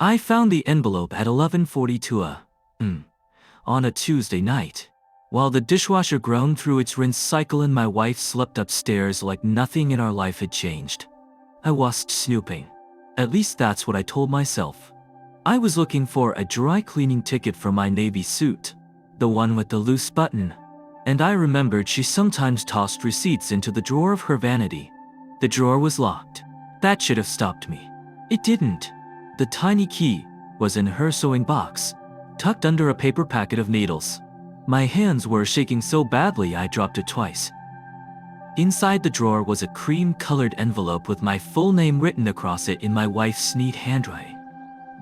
I found the envelope at 11:42 on a Tuesday night. While the dishwasher groaned through its rinse cycle and my wife slept upstairs like nothing in our life had changed. I wasn't snooping. At least that's what I told myself. I was looking for a dry cleaning ticket for my navy suit, the one with the loose button, and I remembered she sometimes tossed receipts into the drawer of her vanity. The drawer was locked. That should have stopped me. It didn't. The tiny key was in her sewing box, tucked under a paper packet of needles. My hands were shaking so badly I dropped it twice. Inside the drawer was a cream-colored envelope with my full name written across it in my wife's neat handwriting.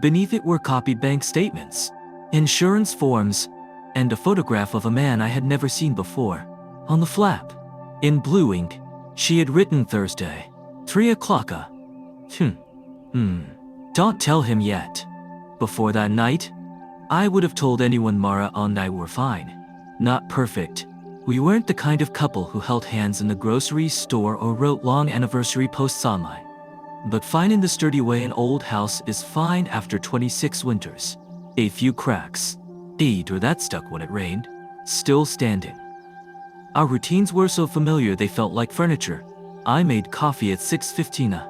Beneath it were copied bank statements, insurance forms, and a photograph of a man I had never seen before. On the flap, in blue ink, she had written Thursday, 3 o'clock. Don't tell him yet. Before that night, I would have told anyone Mara and I were fine. Not perfect. We weren't the kind of couple who held hands in the grocery store or wrote long anniversary posts online. But fine in the sturdy way an old house is fine after 26 winters. A few cracks, a door that stuck when it rained, still standing. Our routines were so familiar they felt like furniture. I made coffee at 6:15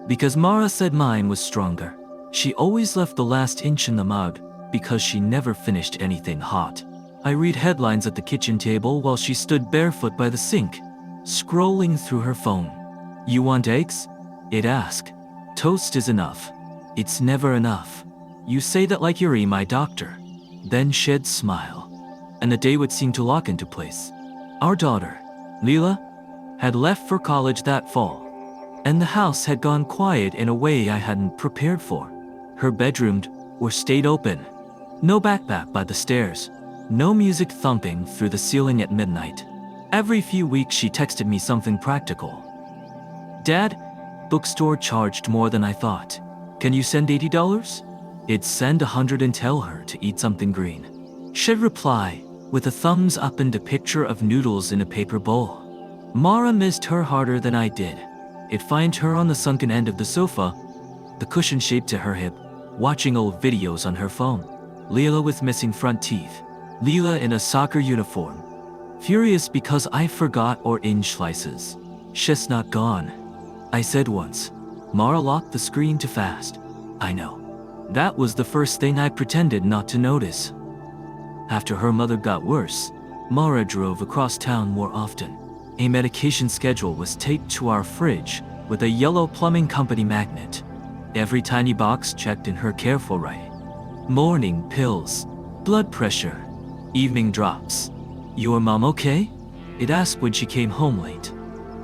because Mara said mine was stronger. She always left the last inch in the mug because she never finished anything hot. I read headlines at the kitchen table while she stood barefoot by the sink, scrolling through her phone. You want eggs? It asked. Toast is enough. It's never enough. You say that like you're my doctor. Then she'd smile, and the day would seem to lock into place. Our daughter, Leela, had left for college that fall, and the house had gone quiet in a way I hadn't prepared for. Her bedroom door stayed open. No backpack by the stairs. No music thumping through the ceiling at midnight. Every few weeks she texted me something practical. Dad, bookstore charged more than I thought. Can you send $80? It'd send $100 and tell her to eat something green. She'd reply with a thumbs up and a picture of noodles in a paper bowl. Mara missed her harder than I did. It'd find her on the sunken end of the sofa, the cushion shaped to her hip, watching old videos on her phone. Leela with missing front teeth. Leela in a soccer uniform. Furious because I forgot orange slices. She's not gone, I said once. Mara locked the screen too fast. I know. That was the first thing I pretended not to notice. After her mother got worse, Mara drove across town more often. A medication schedule was taped to our fridge with a yellow plumbing company magnet. Every tiny box checked in her careful writing. Morning pills, blood pressure, evening drops. Your mom okay? It asked when she came home late.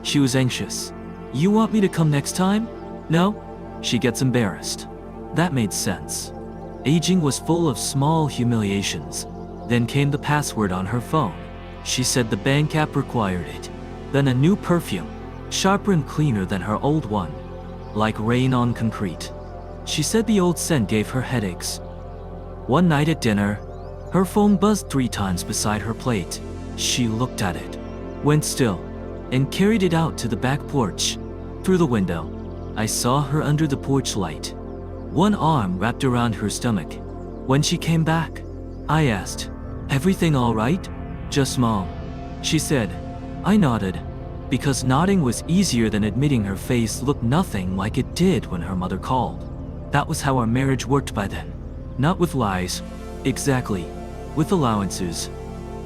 She was anxious. You want me to come next time? No? She gets embarrassed. That made sense. Aging was full of small humiliations. Then came the password on her phone. She said the bank app required it. Then a new perfume, sharper and cleaner than her old one, like rain on concrete. She said the old scent gave her headaches. One night at dinner, her phone buzzed 3 times beside her plate. She looked at it, went still, and carried it out to the back porch. Through the window, I saw her under the porch light, one arm wrapped around her stomach. When she came back, I asked, "Everything all right?" "Just Mom," she said. I nodded, because nodding was easier than admitting her face looked nothing like it did when her mother called. That was how our marriage worked by then. Not with lies, exactly, with allowances.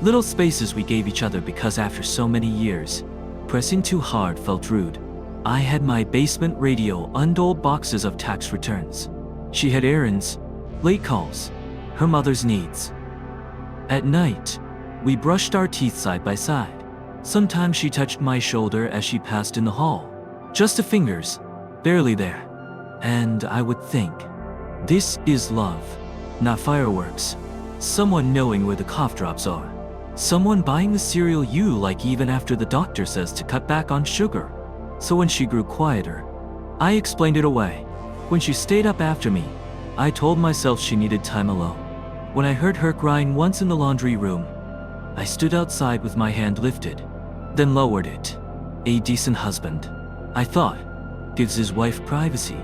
Little spaces we gave each other because after so many years, pressing too hard felt rude. I had my basement radio and old boxes of tax returns. She had errands, late calls, her mother's needs. At night, we brushed our teeth side by side. Sometimes she touched my shoulder as she passed in the hall. Just the fingers, barely there. And I would think, this is love, not fireworks. Someone knowing where the cough drops are. Someone buying the cereal you like even after the doctor says to cut back on sugar. So when she grew quieter, I explained it away. When she stayed up after me, I told myself she needed time alone. When I heard her crying once in the laundry room, I stood outside with my hand lifted, then lowered it. A decent husband, I thought, gives his wife privacy.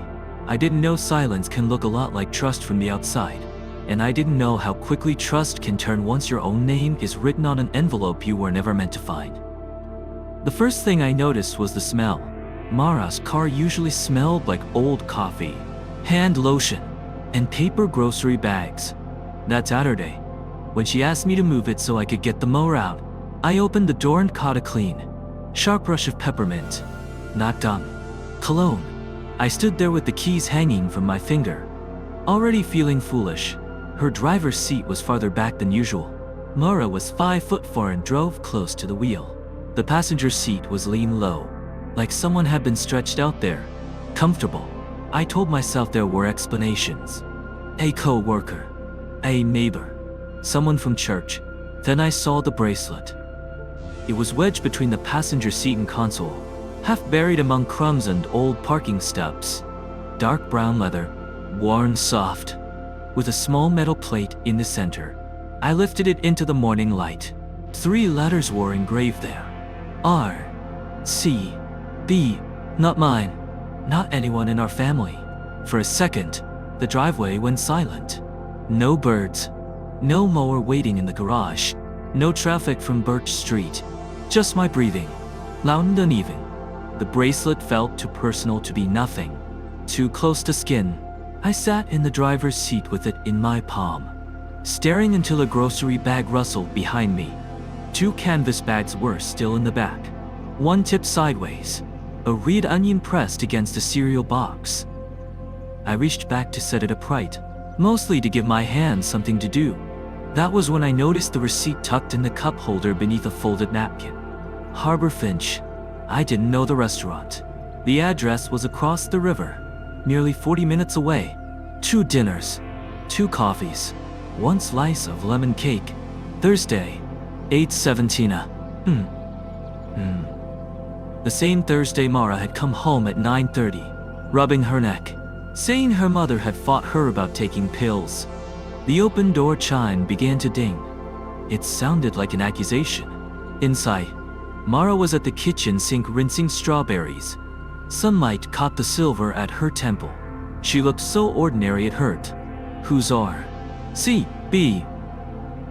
I didn't know silence can look a lot like trust from the outside. And I didn't know how quickly trust can turn once your own name is written on an envelope you were never meant to find. The first thing I noticed was the smell. Mara's car usually smelled like old coffee, hand lotion, and paper grocery bags. That Saturday, when she asked me to move it so I could get the mower out, I opened the door and caught a clean, sharp rush of peppermint. Not done. Cologne. I stood there with the keys hanging from my finger, already feeling foolish. Her driver's seat was farther back than usual. Mara was 5'4" and drove close to the wheel. The passenger seat was lean low, like someone had been stretched out there, comfortable. I told myself there were explanations. A co-worker, a neighbor, someone from church. Then I saw the bracelet. It was wedged between the passenger seat and console, half buried among crumbs and old parking stubs. Dark brown leather, worn soft, with a small metal plate in the center. I lifted it into the morning light. 3 letters were engraved there. R. C. B. Not mine. Not anyone in our family. For a second, the driveway went silent. No birds. No mower waiting in the garage. No traffic from Birch Street. Just my breathing. Loud and uneven. The bracelet felt too personal to be nothing. Too close to skin. I sat in the driver's seat with it in my palm, staring until a grocery bag rustled behind me. 2 canvas bags were still in the back. One tipped sideways, a red onion pressed against a cereal box. I reached back to set it upright, mostly to give my hands something to do. That was when I noticed the receipt tucked in the cup holder beneath a folded napkin. Harbor Finch. I didn't know the restaurant. The address was across the river, nearly 40 minutes away. 2 dinners, 2 coffees, 1 slice of lemon cake. Thursday, 8/17. The same Thursday Mara had come home at 9:30, rubbing her neck, saying her mother had fought her about taking pills. The open door chime began to ding. It sounded like an accusation. Inside, Mara was at the kitchen sink rinsing strawberries. Sunlight caught the silver at her temple. She looked so ordinary it hurt. Whose R? C. B.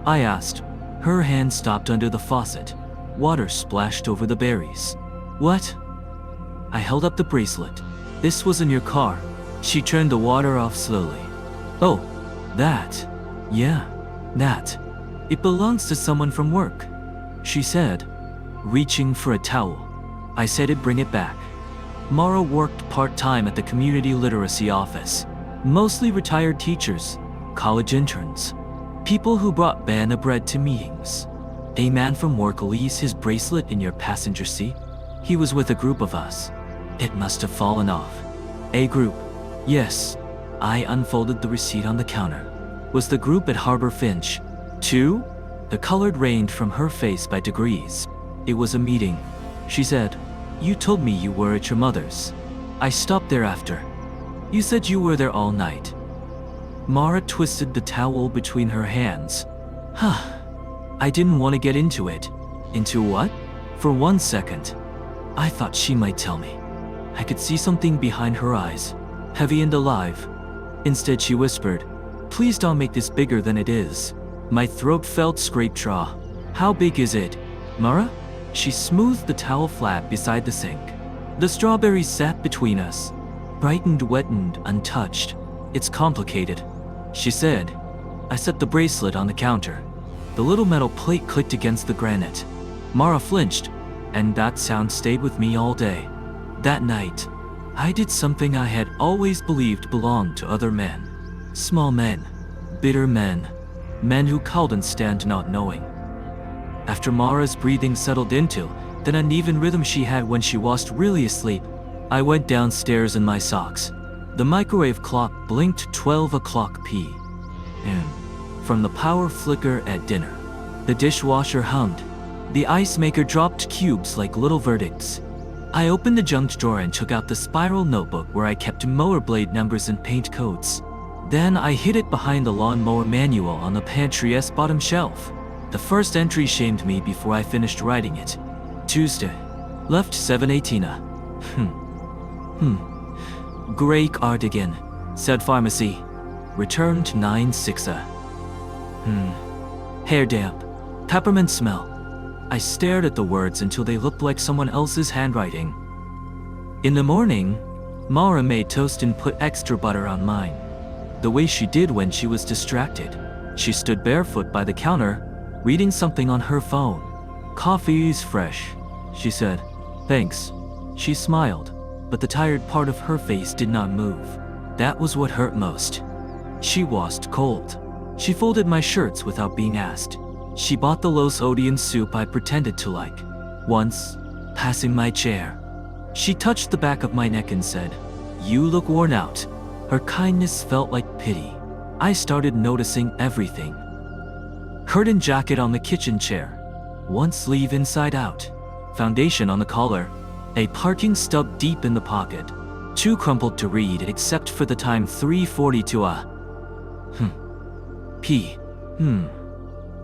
I asked. Her hand stopped under the faucet. Water splashed over the berries. What? I held up the bracelet. This was in your car. She turned the water off slowly. Oh, that. Yeah, that. It belongs to someone from work, she said, reaching for a towel. I said I'd bring it back. Mara worked part-time at the community literacy office. Mostly retired teachers, college interns, people who brought banana bread to meetings. A man from work leaves his bracelet in your passenger seat. He was with a group of us. It must have fallen off. A group. Yes. I unfolded the receipt on the counter. Was the group at Harbor Finch? 2? The color rained from her face by degrees. It was a meeting. She said, You told me you were at your mother's. I stopped there after. You said you were there all night. Mara twisted the towel between her hands. I didn't want to get into it. Into what? For 1 second, I thought she might tell me. I could see something behind her eyes, heavy and alive. Instead, she whispered, Please don't make this bigger than it is. My throat felt scraped raw. How big is it, Mara? She smoothed the towel flat beside the sink. The strawberries sat between us, brightened, wet, and untouched. It's complicated, she said. I set the bracelet on the counter. The little metal plate clicked against the granite. Mara flinched, and that sound stayed with me all day. That night, I did something I had always believed belonged to other men. Small men, bitter men, men who couldn't stand not knowing. After Mara's breathing settled into that uneven rhythm she had when she was really asleep, I went downstairs in my socks. The microwave clock blinked 12 o'clock p.m. From the power flicker at dinner, the dishwasher hummed. The ice maker dropped cubes like little verdicts. I opened the junk drawer and took out the spiral notebook where I kept mower blade numbers and paint codes. Then I hid it behind the lawnmower manual on the pantry's bottom shelf. The first entry shamed me before I finished writing it. Tuesday. Left 7/18. Grey cardigan, said pharmacy. Returned 9/6. Hair damp. Peppermint smell. I stared at the words until they looked like someone else's handwriting. In the morning, Mara made toast and put extra butter on mine. The way she did when she was distracted. She stood barefoot by the counter, reading something on her phone. Coffee is fresh, she said. Thanks. She smiled, but the tired part of her face did not move. That was what hurt most. She washed cold. She folded my shirts without being asked. She bought the Los Odion soup I pretended to like. Once, passing my chair, she touched the back of my neck and said, "You look worn out." Her kindness felt like pity. I started noticing everything. Curtain jacket on the kitchen chair. One sleeve inside out. Foundation on the collar. A parking stub deep in the pocket. Too crumpled to read except for the time 3:42 p.m.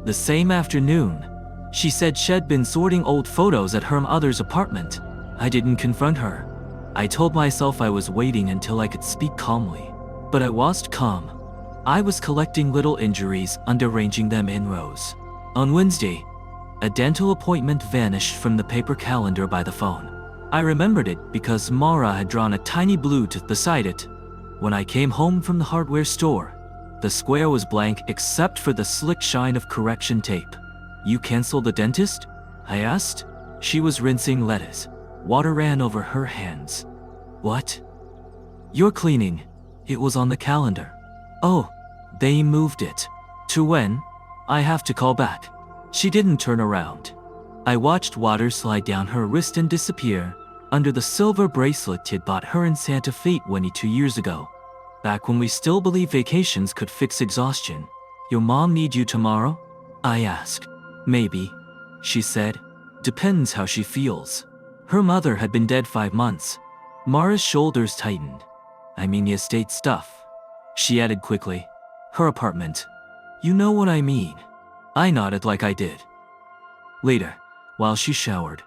The same afternoon, she said she'd been sorting old photos at her mother's apartment. I didn't confront her. I told myself I was waiting until I could speak calmly. But I wasn't calm. I was collecting little injuries and arranging them in rows. On Wednesday, a dental appointment vanished from the paper calendar by the phone. I remembered it because Mara had drawn a tiny blue tooth beside it. When I came home from the hardware store, the square was blank except for the slick shine of correction tape. "You canceled the dentist?" I asked. She was rinsing lettuce. Water ran over her hands. "What?" "You're cleaning. It was on the calendar." "Oh, they moved it." "To when?" "I have to call back." She didn't turn around. I watched water slide down her wrist and disappear under the silver bracelet he'd bought her in Santa Fe 22 years ago. Back when we still believed vacations could fix exhaustion. "Your mom need you tomorrow?" I asked. "Maybe," she said. "Depends how she feels." Her mother had been dead 5 months. Mara's shoulders tightened. "I mean the estate stuff," she added quickly. "Her apartment. You know what I mean." I nodded like I did. Later, while she showered,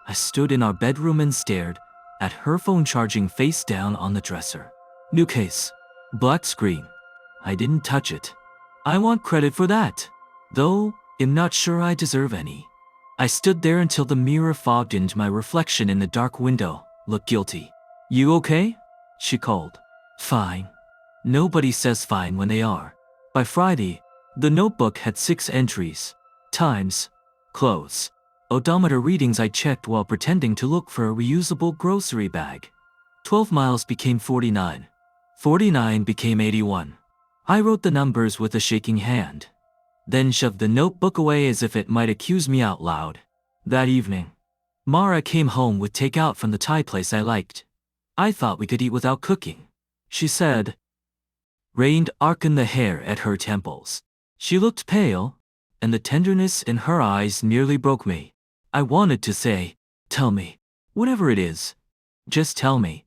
I stood in our bedroom and stared at her phone charging face down on the dresser. New case. Black screen. I didn't touch it. I want credit for that, though I'm not sure I deserve any. I stood there until the mirror fogged into my reflection in the dark window. Looked guilty. "You okay?" she called. "Fine." Nobody says fine when they are. By Friday, the notebook had 6 entries. Times, clothes, odometer readings I checked while pretending to look for a reusable grocery bag. 12 miles became 49. 49 became 81. I wrote the numbers with a shaking hand, then shoved the notebook away as if it might accuse me out loud. That evening, Mara came home with takeout from the Thai place I liked. I thought we could eat without cooking, she said. Rained arcing the hair at her temples. She looked pale, and the tenderness in her eyes nearly broke me. I wanted to say, "Tell me, whatever it is. Just tell me."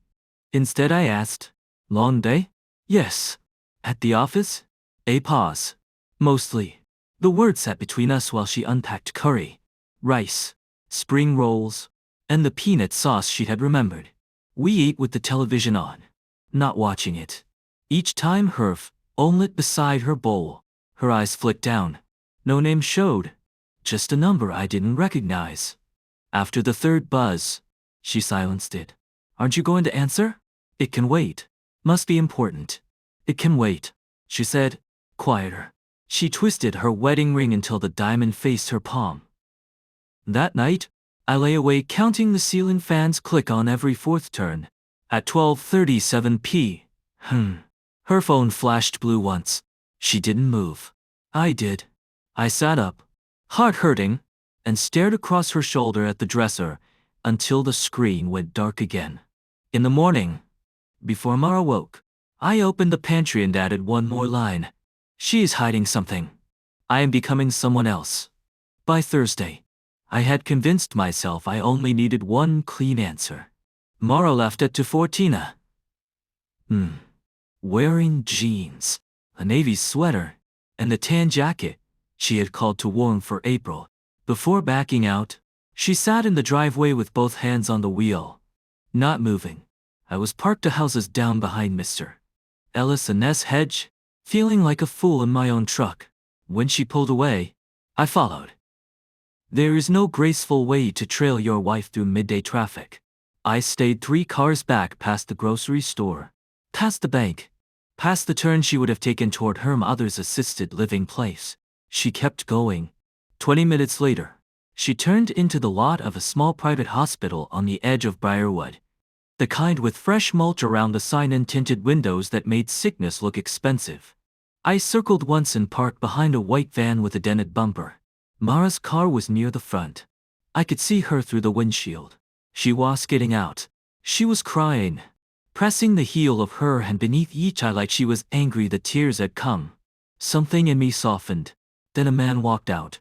Instead I asked, "Long day?" "Yes." "At the office?" A pause. "Mostly." The word sat between us while she unpacked curry, rice, spring rolls, and the peanut sauce she had remembered. We ate with the television on, not watching it. Each time her omelet beside her bowl, her eyes flicked down. No name showed, just a number I didn't recognize. After the 3rd buzz, she silenced it. "Aren't you going to answer?" "It can wait." "Must be important." "It can wait," she said, quieter. She twisted her wedding ring until the diamond faced her palm. That night, I lay awake counting the ceiling fans click on every 4th turn. At 12:37 p.m. Her phone flashed blue once. She didn't move. I did. I sat up, heart hurting, and stared across her shoulder at the dresser until the screen went dark again. In the morning, before Mara woke, I opened the pantry and added one more line. "She is hiding something. I am becoming someone else." By Thursday, I had convinced myself I only needed one clean answer. Mara left at 2:14. Wearing jeans, a navy sweater, and the tan jacket she had called to warm for April. Before backing out, she sat in the driveway with both hands on the wheel, not moving. I was parked 2 houses down behind Mr. Ellis and Ness Hedge, feeling like a fool in my own truck. When she pulled away, I followed. There is no graceful way to trail your wife through midday traffic. I stayed 3 cars back past the grocery store, past the bank, past the turn she would have taken toward her mother's assisted living place. She kept going. 20 minutes later, she turned into the lot of a small private hospital on the edge of Briarwood, the kind with fresh mulch around the sign and tinted windows that made sickness look expensive. I circled once and parked behind a white van with a dented bumper. Mara's car was near the front. I could see her through the windshield. She was getting out. She was crying, pressing the heel of her hand beneath each eye like she was angry the tears had come. Something in me softened. Then a man walked out.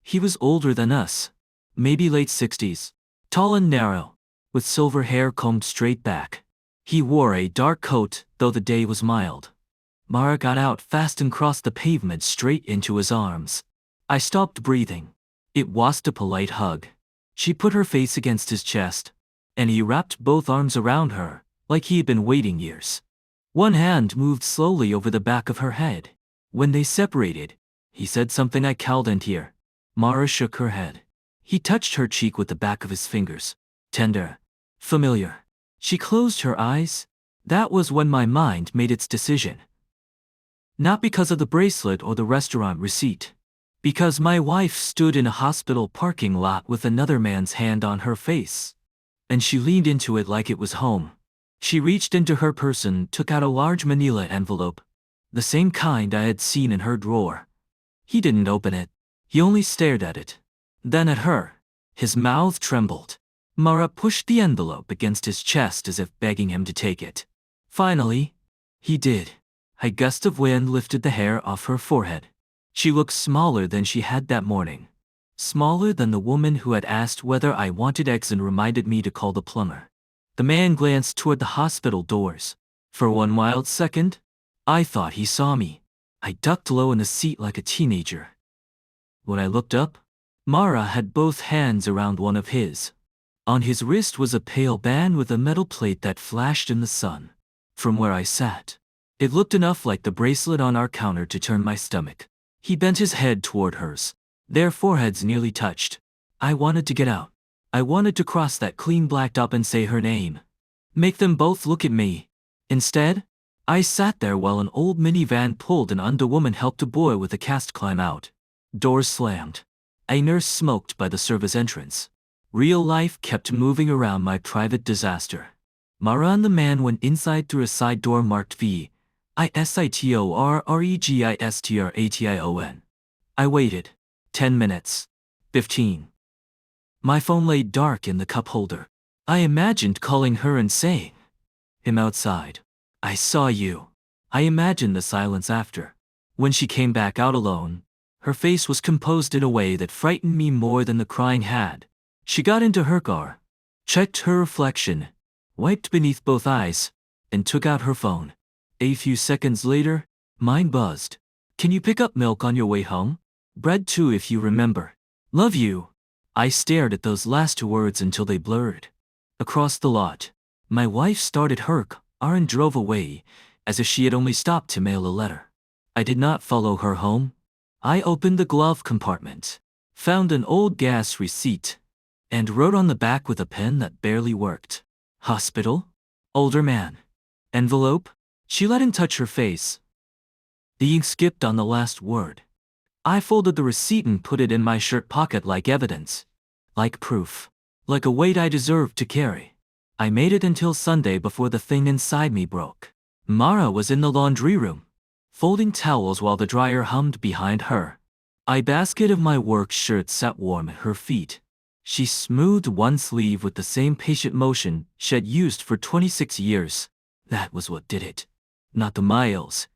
He was older than us, maybe late 60s, tall and narrow, with silver hair combed straight back. He wore a dark coat, though the day was mild. Mara got out fast and crossed the pavement straight into his arms. I stopped breathing. It was a polite hug. She put her face against his chest, and he wrapped both arms around her, like he had been waiting years. One hand moved slowly over the back of her head. When they separated, he said something I couldn't hear. Mara shook her head. He touched her cheek with the back of his fingers. Tender. Familiar. She closed her eyes. That was when my mind made its decision. Not because of the bracelet or the restaurant receipt. Because my wife stood in a hospital parking lot with another man's hand on her face. And she leaned into it like it was home. She reached into her purse and took out a large manila envelope, the same kind I had seen in her drawer. He didn't open it. He only stared at it. Then at her. His mouth trembled. Mara pushed the envelope against his chest as if begging him to take it. Finally, he did. A gust of wind lifted the hair off her forehead. She looked smaller than she had that morning. Smaller than the woman who had asked whether I wanted eggs and reminded me to call the plumber. The man glanced toward the hospital doors. For one wild second, I thought he saw me. I ducked low in the seat like a teenager. When I looked up, Mara had both hands around one of his. On his wrist was a pale band with a metal plate that flashed in the sun. From where I sat, it looked enough like the bracelet on our counter to turn my stomach. He bent his head toward hers. Their foreheads nearly touched. I wanted to get out. I wanted to cross that clean black top and say her name. Make them both look at me. Instead, I sat there while an old minivan pulled and underwoman helped a boy with a cast climb out. Doors slammed. A nurse smoked by the service entrance. Real life kept moving around my private disaster. Mara and the man went inside through a side door marked V-I-S-I-T-O-R-R-E-G-I-S-T-R-A-T-I-O-N. I waited. 10 minutes. 15. My phone lay dark in the cup holder. I imagined calling her and saying, "Him outside. I saw you." I imagined the silence after. When she came back out alone, her face was composed in a way that frightened me more than the crying had. She got into her car, checked her reflection, wiped beneath both eyes, and took out her phone. A few seconds later, mine buzzed. "Can you pick up milk on your way home? Bread too if you remember. Love you." I stared at those last 2 words until they blurred. Across the lot, my wife started her car and drove away, as if she had only stopped to mail a letter. I did not follow her home. I opened the glove compartment, found an old gas receipt, and wrote on the back with a pen that barely worked. Hospital? Older man. Envelope? She let him touch her face. The ink skipped on the last word. I folded the receipt and put it in my shirt pocket like evidence. Like proof. Like a weight I deserved to carry. I made it until Sunday before the thing inside me broke. Mara was in the laundry room, folding towels while the dryer hummed behind her. A basket of my work shirt sat warm at her feet. She smoothed one sleeve with the same patient motion she had used for 26 years. That was what did it. Not the miles.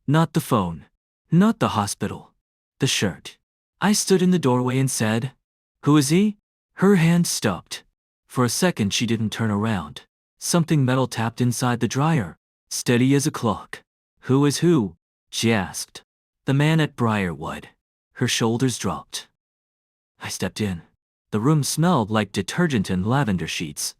Not the phone. Not the hospital. The shirt. I stood in the doorway and said, "Who is he?" Her hand stopped. For a second she didn't turn around. Something metal tapped inside the dryer, steady as a clock. "Who is who?" she asked. "The man at Briarwood." Her shoulders dropped. I stepped in. The room smelled like detergent and lavender sheets.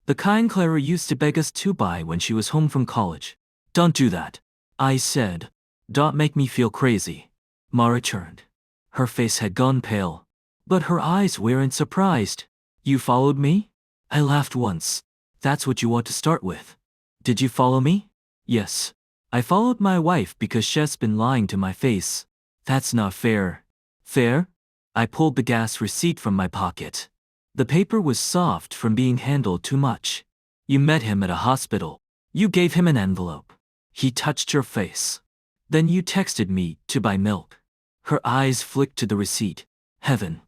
The kind Clara used to beg us to buy when she was home from college. Don't do that, I said. Don't make me feel crazy. Mara turned. Her face had gone pale, but her eyes weren't surprised. You followed me? I laughed once. That's what you want to start with. Did you follow me? Yes. I followed my wife because she's been lying to my face. That's not fair. Fair? I pulled the gas receipt from my pocket. The paper was soft from being handled too much. You met him at a hospital. You gave him an envelope. He touched your face. Then you texted me to buy milk. Her eyes flicked to the receipt. Heaven.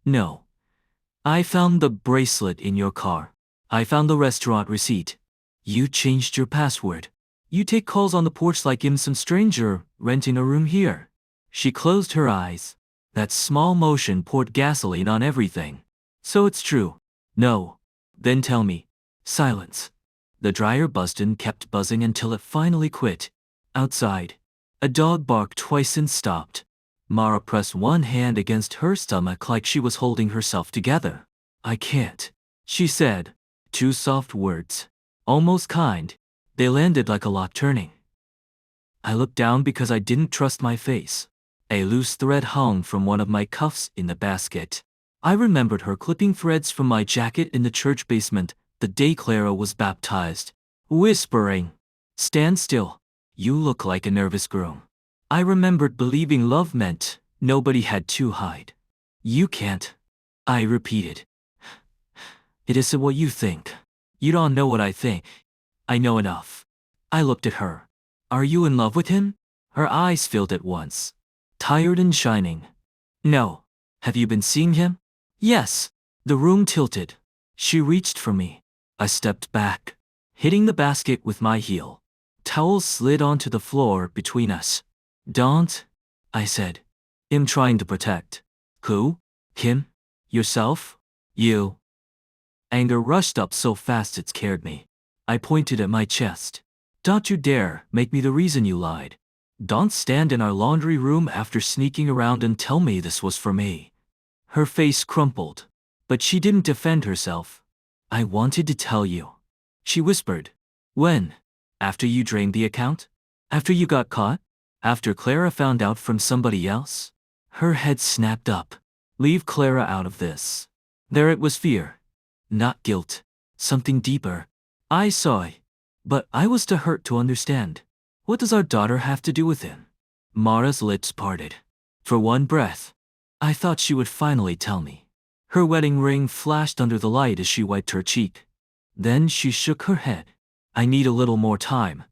No. I found the bracelet in your car. I found the restaurant receipt. You changed your password. You take calls on the porch like I'm some stranger renting a room here. She closed her eyes. That small motion poured gasoline on everything. So it's true. No. Then tell me. Silence. The dryer buzzed kept buzzing until it finally quit. Outside, a dog barked twice and stopped. Mara pressed one hand against her stomach like she was holding herself together. I can't, she said. Two soft words. Almost kind. They landed like a lock turning. I looked down because I didn't trust my face. A loose thread hung from one of my cuffs in the basket. I remembered her clipping threads from my jacket in the church basement the day Clara was baptized, whispering, "Stand still. You look like a nervous girl." I remembered believing love meant nobody had to hide. You can't, I repeated. It isn't what you think. You don't know what I think. I know enough. I looked at her. Are you in love with him? Her eyes filled at once. Tired and shining. No. Have you been seeing him? Yes. The room tilted. She reached for me. I stepped back, hitting the basket with my heel. Towels slid onto the floor between us. Don't, I said. I'm trying to protect. Who? Him? Yourself? You. Anger rushed up so fast it scared me. I pointed at my chest. Don't you dare make me the reason you lied. Don't stand in our laundry room after sneaking around and tell me this was for me. Her face crumpled, but she didn't defend herself. I wanted to tell you, she whispered. When? After you drained the account? After you got caught? After Clara found out from somebody else? Her head snapped up. Leave Clara out of this. There it was fear. Not guilt. Something deeper. I saw it. But I was too hurt to understand. What does our daughter have to do with him? Mara's lips parted. For one breath, I thought she would finally tell me. Her wedding ring flashed under the light as she wiped her cheek. Then she shook her head. I need a little more time.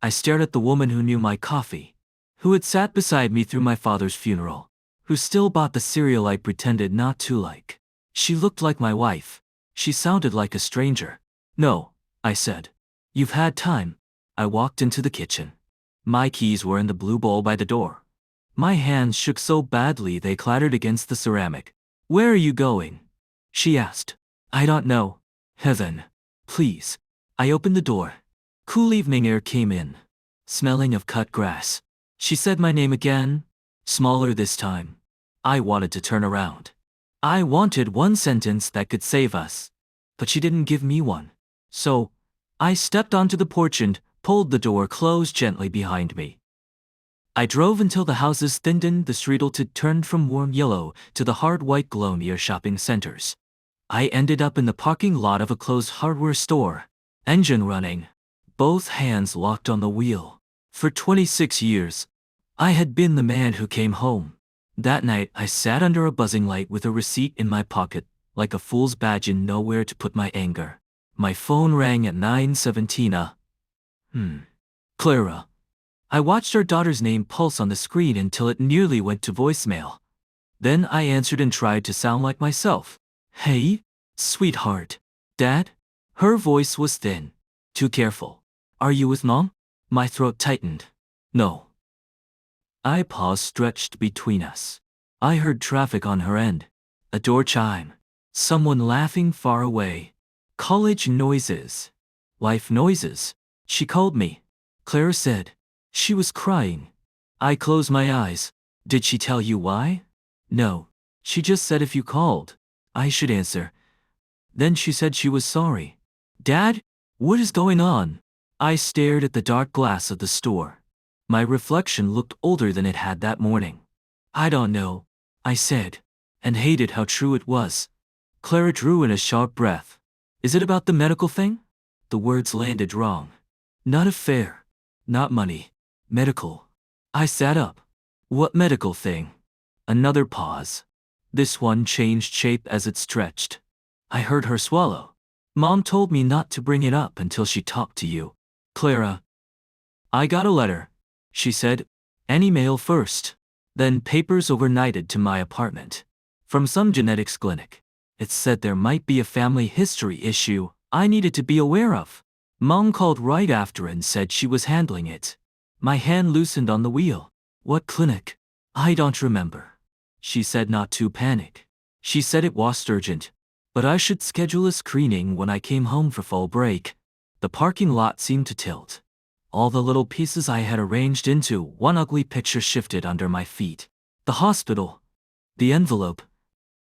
I stared at the woman who knew my coffee, who had sat beside me through my father's funeral, who still bought the cereal I pretended not to like. She looked like my wife. She sounded like a stranger. No, I said. You've had time. I walked into the kitchen. My keys were in the blue bowl by the door. My hands shook so badly they clattered against the ceramic. Where are you going? She asked. I don't know. Heaven. Please. I opened the door. Cool evening air came in, smelling of cut grass. She said my name again, smaller this time. I wanted to turn around. I wanted one sentence that could save us, but she didn't give me one. So, I stepped onto the porch and pulled the door closed gently behind me. I drove until the houses thinned and the street turned from warm yellow to the hard white glow near shopping centers. I ended up in the parking lot of a closed hardware store, engine running, both hands locked on the wheel. For 26 years, I had been the man who came home. That night I sat under a buzzing light with a receipt in my pocket, like a fool's badge and nowhere to put my anger. My phone rang at 9:17. Clara. I watched her daughter's name pulse on the screen until it nearly went to voicemail. Then I answered and tried to sound like myself. Hey, sweetheart. Dad? Her voice was thin. Too careful. Are you with Mom? My throat tightened. No. I paused stretched between us. I heard traffic on her end. A door chime. Someone laughing far away. College noises. Life noises. She called me. Clara said. She was crying. I closed my eyes. Did she tell you why? No. She just said if you called, I should answer. Then she said she was sorry. Dad, what is going on? I stared at the dark glass of the store. My reflection looked older than it had that morning. I don't know, I said, and hated how true it was. Clara drew in a sharp breath. Is it about the medical thing? The words landed wrong. Not affair. Not money. Medical. I sat up. What medical thing? Another pause. This one changed shape as it stretched. I heard her swallow. Mom told me not to bring it up until she talked to you. Clara. I got a letter, she said. An email first. Then papers overnighted to my apartment. From some genetics clinic. It said there might be a family history issue I needed to be aware of. Mom called right after and said she was handling it. My hand loosened on the wheel. What clinic? I don't remember. She said not to panic. She said it was urgent, but I should schedule a screening when I came home for fall break. The parking lot seemed to tilt. All the little pieces I had arranged into one ugly picture shifted under my feet. The hospital. The envelope.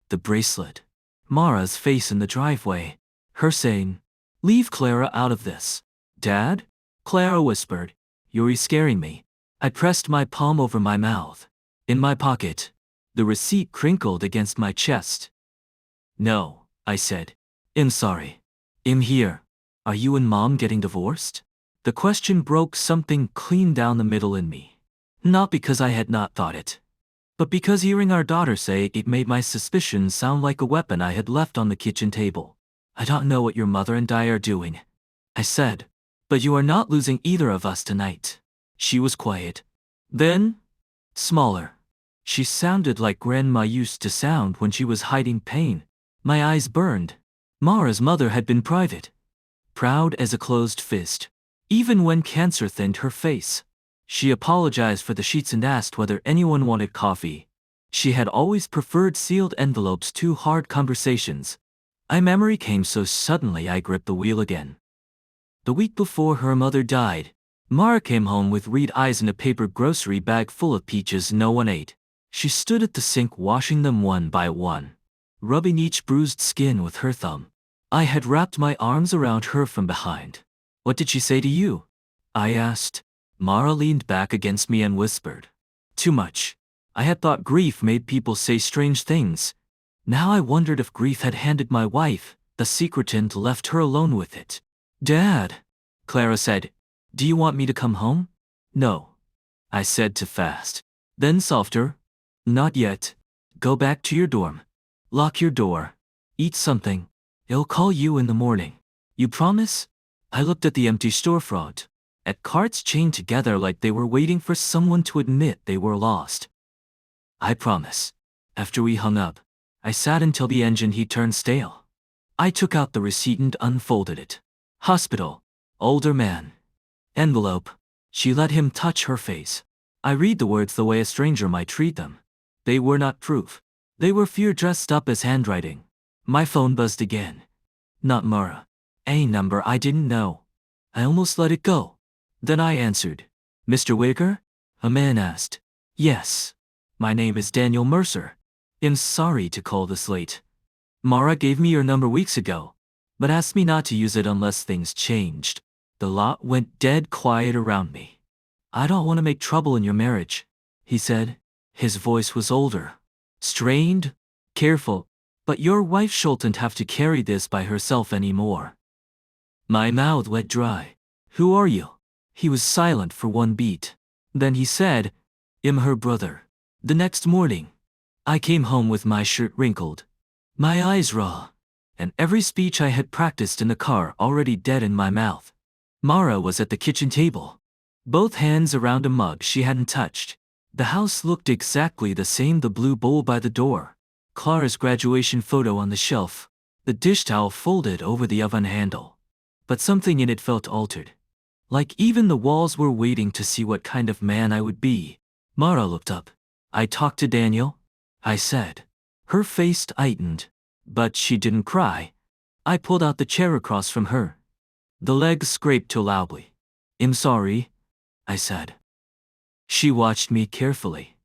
The bracelet. Mara's face in the driveway. Her saying, "Leave Clara out of this." Dad? Clara whispered. "You're scaring me." I pressed my palm over my mouth. In my pocket. The receipt crinkled against my chest. No, I said. I'm sorry. I'm here. Are you and Mom getting divorced? The question broke something clean down the middle in me. Not because I had not thought it, but because hearing our daughter say it made my suspicions sound like a weapon I had left on the kitchen table. I don't know what your mother and I are doing, I said, but you are not losing either of us tonight. She was quiet. Then, smaller. She sounded like Grandma used to sound when she was hiding pain. My eyes burned. Mara's mother had been private. Proud as a closed fist. Even when cancer thinned her face. She apologized for the sheets and asked whether anyone wanted coffee. She had always preferred sealed envelopes to hard conversations. My memory came so suddenly I gripped the wheel again. The week before her mother died, Mara came home with red eyes and a paper grocery bag full of peaches no one ate. She stood at the sink washing them one by one, rubbing each bruised skin with her thumb. I had wrapped my arms around her from behind. What did she say to you? I asked. Mara leaned back against me and whispered. Too much. I had thought grief made people say strange things. Now I wondered if grief had handed my wife the secret and left her alone with it. Dad, Clara said, do you want me to come home? No, I said too fast. Then softer. Not yet. Go back to your dorm. Lock your door. Eat something. I'll call you in the morning. You promise? I looked at the empty storefront, at carts chained together like they were waiting for someone to admit they were lost. I promise. After we hung up, I sat until the engine heat turned stale. I took out the receipt and unfolded it. Hospital. Older man. Envelope. She let him touch her face. I read the words the way a stranger might read them. They were not proof. They were fear dressed up as handwriting. My phone buzzed again. Not Mara. A number I didn't know. I almost let it go. Then I answered. Mr. Whitaker? A man asked. Yes. My name is Daniel Mercer. I'm sorry to call this late. Mara gave me your number weeks ago, but asked me not to use it unless things changed. The lot went dead quiet around me. I don't want to make trouble in your marriage, he said. His voice was older. Strained, careful, but your wife shouldn't have to carry this by herself anymore. My mouth went dry. Who are you? He was silent for one beat. Then he said, I'm her brother. The next morning, I came home with my shirt wrinkled, my eyes raw, and every speech I had practiced in the car already dead in my mouth. Mara was at the kitchen table, both hands around a mug she hadn't touched. The house looked exactly the same, the blue bowl by the door, Clara's graduation photo on the shelf, the dish towel folded over the oven handle. But something in it felt altered. Like even the walls were waiting to see what kind of man I would be. Mara looked up. I talked to Daniel, I said. Her face tightened, but she didn't cry. I pulled out the chair across from her. The legs scraped too loudly. I'm sorry, I said. She watched me carefully,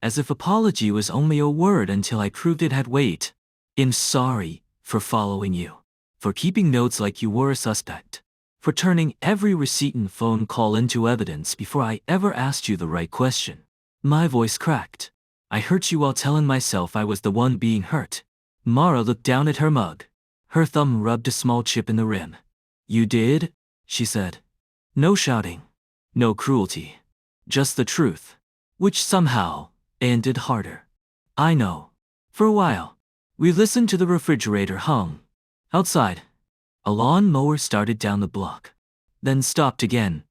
as if apology was only a word until I proved it had weight. I'm sorry for following you. for keeping notes like you were a suspect, for turning every receipt and phone call into evidence before I ever asked you the right question. My voice cracked. I hurt you while telling myself I was the one being hurt. Mara looked down at her mug. Her thumb rubbed a small chip in the rim. You did? She said. No shouting. No cruelty. Just the truth. Which somehow ended harder. I know. For a while, we listened to the refrigerator hum. Outside, a lawn mower started down the block, then stopped again.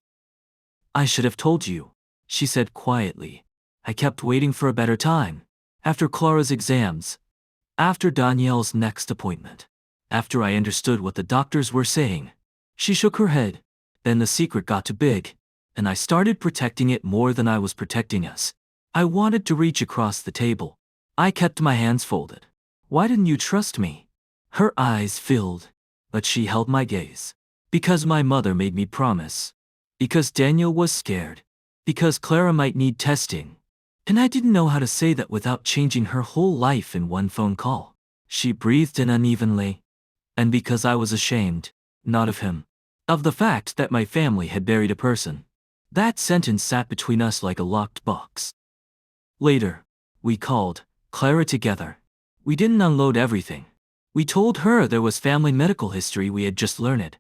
I should have told you, she said quietly. I kept waiting for a better time. After Clara's exams. After Danielle's next appointment. After I understood what the doctors were saying. She shook her head. Then the secret got too big, and I started protecting it more than I was protecting us. I wanted to reach across the table. I kept my hands folded. Why didn't you trust me? Her eyes filled, but she held my gaze. Because my mother made me promise. Because Daniel was scared. Because Clara might need testing. And I didn't know how to say that without changing her whole life in one phone call. She breathed in unevenly. And because I was ashamed, not of him, of the fact that my family had buried a person. That sentence sat between us like a locked box. Later, we called Clara together. We didn't unload everything. We told her there was family medical history we had just learned.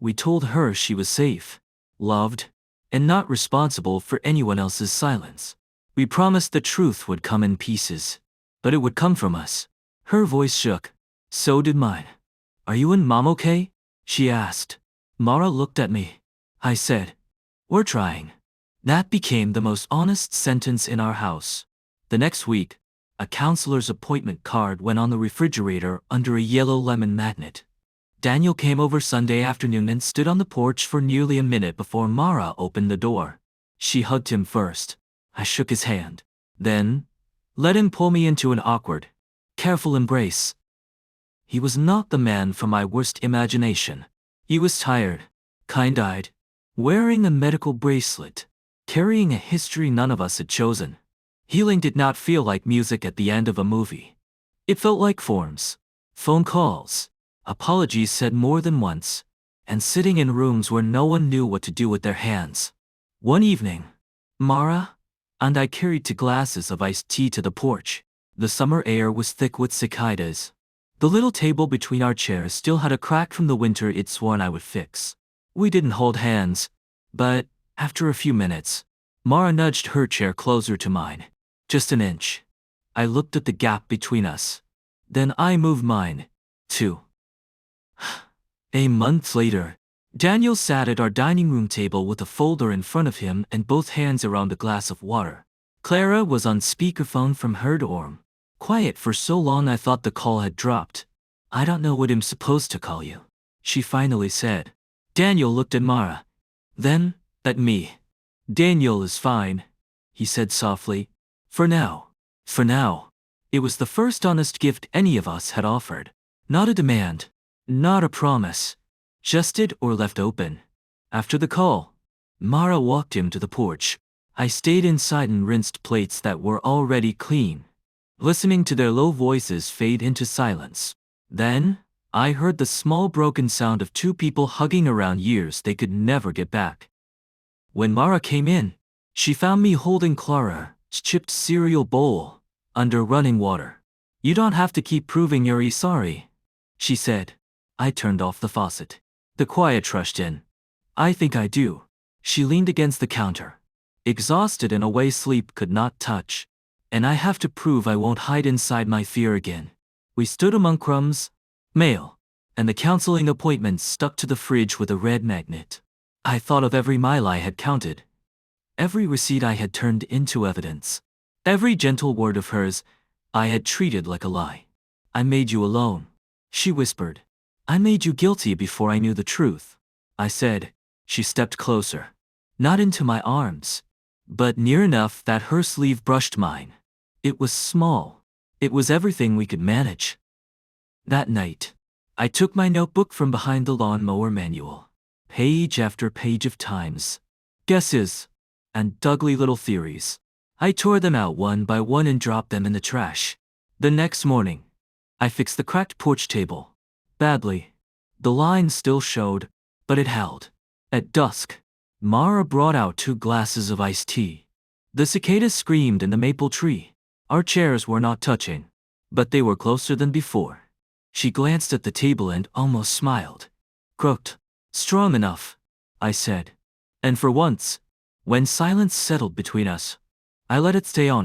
We told her she was safe, loved, and not responsible for anyone else's silence. We promised the truth would come in pieces, but it would come from us. Her voice shook. So did mine. Are you and Mom okay? She asked. Mara looked at me. I said, we're trying. That became the most honest sentence in our house. The next week, a counselor's appointment card went on the refrigerator under a yellow lemon magnet. Daniel came over Sunday afternoon and stood on the porch for nearly a minute before Mara opened the door. She hugged him first. I shook his hand. Then, let him pull me into an awkward, careful embrace. He was not the man from my worst imagination. He was tired, kind-eyed, wearing a medical bracelet, carrying a history none of us had chosen. Healing did not feel like music at the end of a movie. It felt like forms, phone calls, apologies said more than once, and sitting in rooms where no one knew what to do with their hands. One evening, Mara and I carried 2 glasses of iced tea to the porch. The summer air was thick with cicadas. The little table between our chairs still had a crack from the winter it sworn I would fix. We didn't hold hands, but, after a few minutes, Mara nudged her chair closer to mine. Just an inch. I looked at the gap between us. Then I moved mine, too. A month later, Daniel sat at our dining room table with a folder in front of him and both hands around a glass of water. Clara was on speakerphone from her dorm. Quiet for so long I thought the call had dropped. I don't know what I'm supposed to call you, she finally said. Daniel looked at Mara. Then, at me. Daniel is fine, he said softly. For now. For now. It was the first honest gift any of us had offered. Not a demand. Not a promise. Just it or left open. After the call, Mara walked him to the porch. I stayed inside and rinsed plates that were already clean, listening to their low voices fade into silence. Then, I heard the small broken sound of 2 people hugging around years they could never get back. When Mara came in, she found me holding Clara's chipped cereal bowl under running water. You don't have to keep proving you're sorry, she said. I turned off the faucet. The quiet rushed in. I think I do. She leaned against the counter, exhausted in a way sleep could not touch. And I have to prove I won't hide inside my fear again. We stood among crumbs, mail, and the counseling appointments stuck to the fridge with a red magnet. I thought of every mile I had counted, every receipt I had turned into evidence, every gentle word of hers I had treated like a lie. I made you alone, she whispered. I made you guilty before I knew the truth, I said. She stepped closer, not into my arms, but near enough that her sleeve brushed mine. It was small. It was everything we could manage. That night, I took my notebook from behind the lawnmower manual. Page after page of times, guesses, and ugly little theories. I tore them out one by one and dropped them in the trash. The next morning, I fixed the cracked porch table. Badly, The line still showed, but it held. At dusk, Mara brought out 2 glasses of iced tea. The cicadas screamed in the maple tree. Our chairs were not touching, but they were closer than before. She glanced at the table and almost smiled. Croaked. Strong enough, I said. And for once, when silence settled between us, I let it stay on.